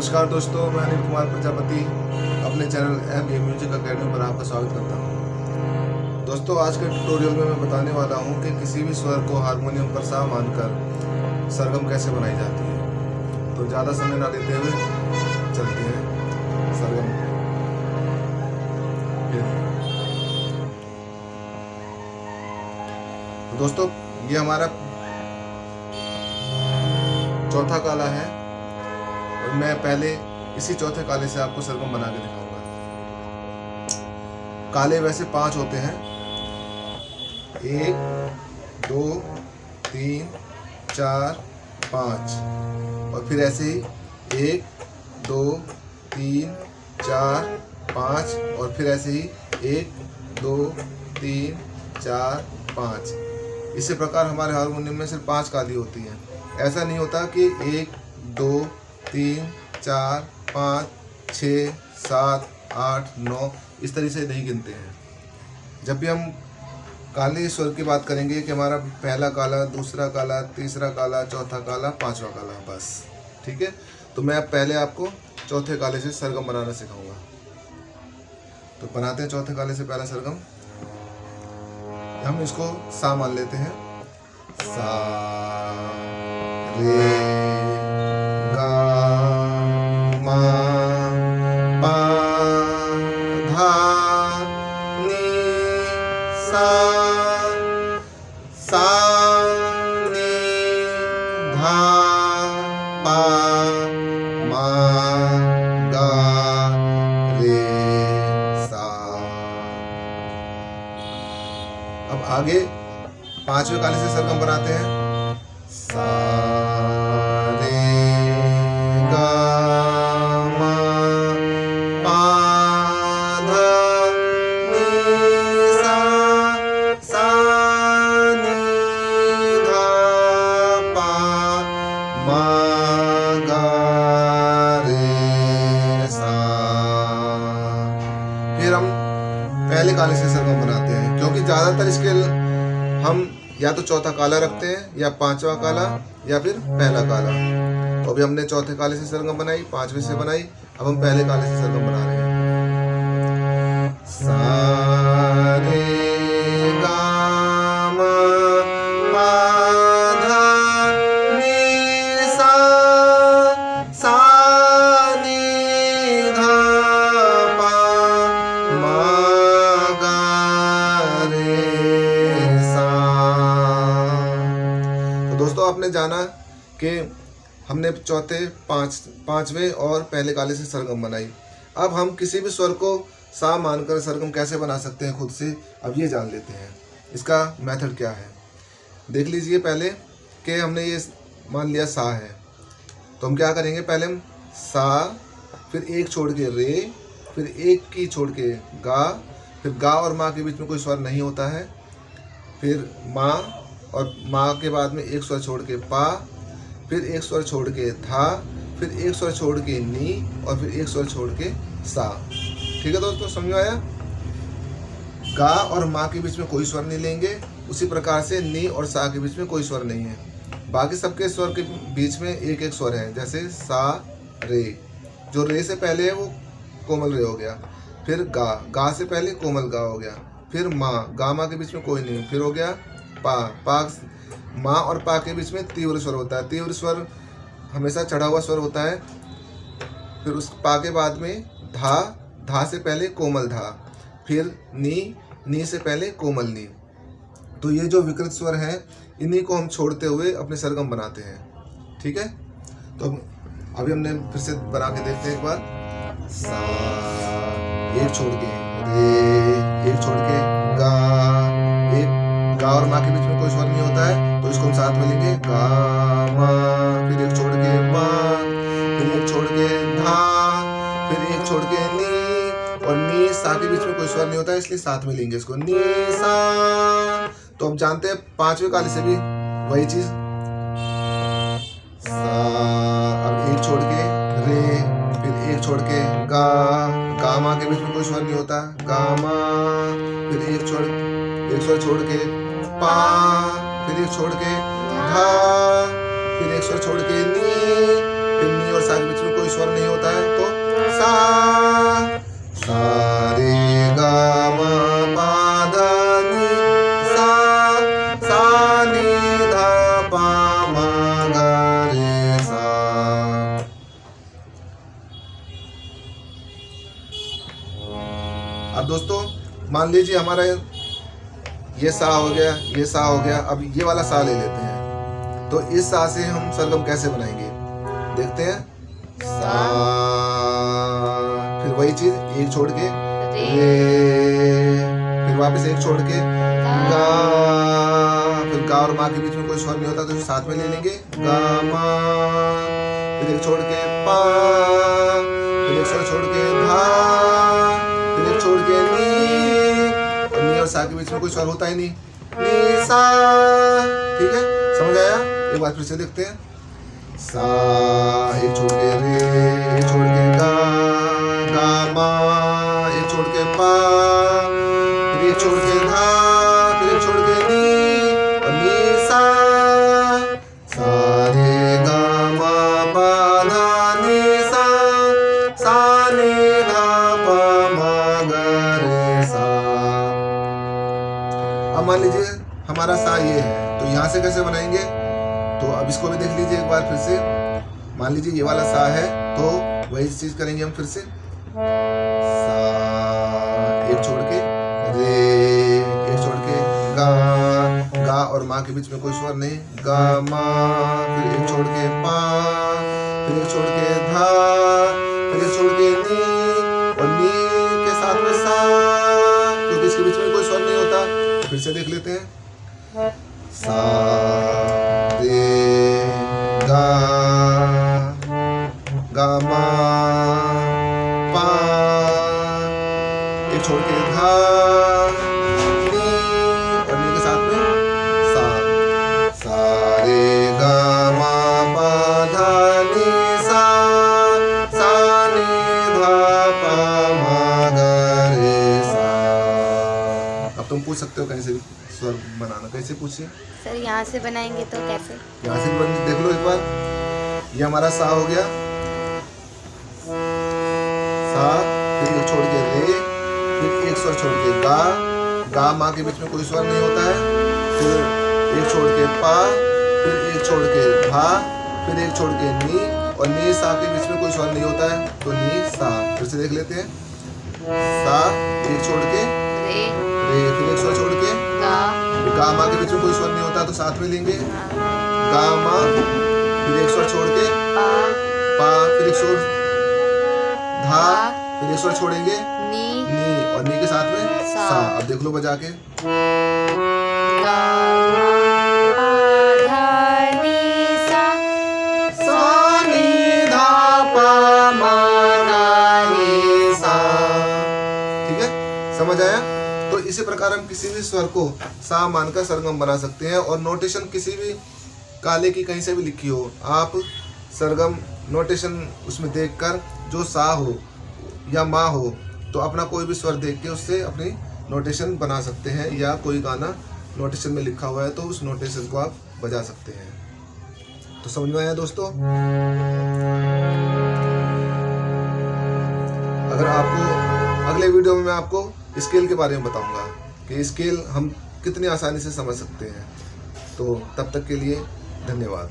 नमस्कार दोस्तों, मैं अनिल कुमार प्रजापति अपने channel M A music academy पर आपका स्वागत करता हूं। दोस्तों, आज के ट्यूटोरियल में मैं बताने वाला हूं कि किसी भी स्वर को हारमोनियम पर सा मानकर सरगम कैसे बनाई जाती है। तो ज़्यादा समय ना लेते हुए चलते हैं सरगम। तो दोस्तों, ये हमारा चौथा काला है और मैं पहले इसी चौथे काले से आपको सरगम बना के दिखाऊंगा। काले वैसे 5 होते हैं, 1 2 3 4 5, और फिर ऐसे ही 1 2 3 4 5, और फिर ऐसे ही 1 2 3 4 5। इसी प्रकार हमारे हारमोनियम में सिर्फ 5 काली होती हैं। ऐसा नहीं होता कि 1 2 3 4 5 6 7 8 9 इस तरह से नहीं गिनते हैं। जब भी हम काले स्वर की बात करेंगे कि हमारा पहला काला, दूसरा काला, तीसरा काला, चौथा काला, पांचवा काला, बस। ठीक है, तो मैं अब पहले आपको चौथे काले से सरगम बनाना सिखाऊंगा। तो बनाते हैं चौथे काले से पहला सरगम। हम इसको सा मान लेते हैं। सा रे गा मा पा धा नी सा, सा नी धा पा मा गा रे सा। अब आगे पांचवें काले से सरगम बनाते हैं। सा रे गा मा पा धा नी सा, सा नी धा पा मा गा रे सा। फिर हम पहले काले से सरगम बनाते हैं, क्योंकि ज़्यादातर इसके हम या तो चौथा काला रखते हैं, या पांचवा काला, या फिर पहला काला। तो अभी हमने चौथे काले से सरगम बनाई, पांचवे से बनाई, अब हम पहले काले से सरगम बना रहे हैं। सा रे गा मा पा धा नी सा, सा नी धा पा मा गा रे सा। तो दोस्तों, आपने जाना कि हमने चौथे, पांचवें और पहले काले से सरगम बनाई। अब हम किसी भी स्वर को सा मानकर सरगम कैसे बना सकते हैं खुद से, अब ये जान लेते हैं। इसका मेथड क्या है, देख लीजिए। पहले कि हमने ये मान लिया सा है, तो हम क्या करेंगे, पहले हम सा, फिर एक छोड़ के रे, फिर एक की छोड़ के गा, फिर गा और माँ के बीच में कोई स्वर नहीं होता है, फिर माँ, और माँ के बाद में एक स्वर छोड़ के पा, फिर एक स्वर छोड़ के था, फिर एक स्वर छोड़ के नी, और फिर एक स्वर छोड़ के सा। ठीक है दोस्तों, समझ में आया। गा और माँ के बीच में कोई स्वर नहीं लेंगे, उसी प्रकार से नी और सा के बीच में कोई स्वर नहीं है। बाकी सबके स्वर के बीच में एक एक स्वर है, जैसे सा रे। जो रे से पहले है वो कोमल रे हो गया, फिर गा, गा से पहले कोमल गा हो गया, फिर माँ, गा माँ के बीच में कोई नहीं, फिर हो गया पा, पा माँ और पा के बीच में तीव्र स्वर होता है। तीव्र स्वर हमेशा चढ़ा हुआ स्वर होता है। फिर उस पा के बाद में धा, धा से पहले कोमल धा, फिर नी, नी से पहले कोमल नी। तो ये जो विकृत स्वर हैं, इन्हीं को हम छोड़ते हुए अपने सरगम बनाते हैं। ठीक है, तो अभी हमने फिर से बना के देखते हैं एक बार। सा, एक छोड़ के रे, एक छोड़ के गा, एक गा और माँ के बीच में कोई स्वर नहीं होता है, तो इसको हम साथ में लेंगे। गा मा, फिर एक छोड़ के मा, फिर एक छोड़ के धा, फिर एक छोड़ के नी, और नी सा के बीच में कोई स्वर नहीं होता है, इसलिए साथ में लेंगे इसको, नी सा। तो हम जानते हैं पांचवें काले से भी वही चीज। सा, अब एक छोड़ के रे, फिर एक छोड़ के गा, गा मा के बीच में कोई स्वर नहीं होता, गा मा, फिर एक स्वर छोड़ के पा, फिर एक छोड़ के धा, फिर एक स्वर छोड़ के नी, फिर नी और सा के बीच में कोई स्वर नहीं होता है तो सा, सा रे गा मा पा धा नी, सा, सा नी धा पा मा गा रे सा। अब दोस्तों मान लीजिए हमारा ये सा हो गया, ये सा हो गया, अब ये वाला सा ले लेते हैं। तो इस सा से हम सरगम कैसे बनाएंगे देखते हैं। सा, फिर वही चीज एक छोड़ के रे, फिर वापस एक छोड़ के गा, फिर गा और मा के बीच में कोई स्वर नहीं होता तो साथ में ले लेंगे गा मा, फिर एक छोड़ के पा, फिर एक स्वर छोड़ के धा, फिर एक छोड़ के नी, और नी और सा के बीच में कोई स्वर होता ही नहीं, नी सा। ठीक है, समझ आया? एक बार फिर से देखते हैं। सा, एक छोड़ के रे, एक छोड़ के गा, गा मा, एक छोड़ के पा, फिर एक छोड़ के धा, फिर एक छोड़ के नी, और नी सा, सा रे गा मा पा धा नी सा, सा नी धा पा मा गा रे सा। अब मान लीजिए हमारा सा ये है, तो यहाँ से कैसे बनाएंगे? तो अब इसको भी देख लीजिए एक बार फिर से। मान लीजिए ये वाला सा है तो वही चीज करेंगे हम फिर से। सा, एक छोड़ के रे, एक छोड़ के गा, गा और मा के बीच में कोई स्वर नहीं, गा मा, फिर एक छोड़ के पा, फिर एक छोड़ के धा, फिर एक छोड़ के नी, और नी के साथ में सा, क्योंकि इसके बीच में कोई स्वर नहीं होता। फिर से देख लेते हैं। सा रे गा, गा मा पा, एक छोड़ के धा, नी, और नी के साथ में सा, सा रे गा मा पा धा नी सा, सा नी धा पा मा गा रे सा। अब तुम पूछ सकते हो कहीं से भी स्वर बनाना, कैसे पूछिए? सर यहाँ से बनाएंगे तो कैसे? यहाँ से बन, देख लो एक बार। ये हमारा सा हो गया, सा, फिर एक छोड़ के रे, फिर एक स्वर छोड़ के गा, गा मा के बीच में कोई स्वर नहीं होता है, फिर एक छोड़ के पा, फिर एक छोड़ के भा, फिर एक छोड़ के नी, और नी सा के बीच में कोई स्वर नहीं होता है तो नी सा। फिर से देख लेते हैं। सा, एक छोड़ के रे, फिर एक स्वर छोड़ के गा, गा मा के बीच में कोई स्वर नहीं होता तो साथ में लेंगे गा मा, फिर एक स्वर छोड़ के पा, पा, फिर एक स्वर धा, फिर एक स्वर छोड़ेंगे नी, नी, और नी के साथ में सा। सा। अब देख लो बजा के। गा मा पा धा नी सा, सा नी धा पा मा गा रे सा। ठीक है, समझ आया? तो इसी प्रकार हम किसी भी स्वर को सा मानकर सरगम बना सकते हैं, और नोटेशन किसी भी काले की कहीं से भी लिखी हो, आप सरगम नोटेशन उसमें देखकर जो सा हो या मा हो तो अपना कोई भी स्वर देख के उससे अपनी नोटेशन बना सकते हैं, या कोई गाना नोटेशन में लिखा हुआ है तो उस नोटेशन को आप बजा सकते हैं। तो समझ में आया दोस्तों? अगर आपको अगले वीडियो में मैं आपको स्केल के बारे में बताऊंगा कि स्केल हम कितनी आसानी से समझ सकते हैं। तो तब तक के लिए धन्यवाद।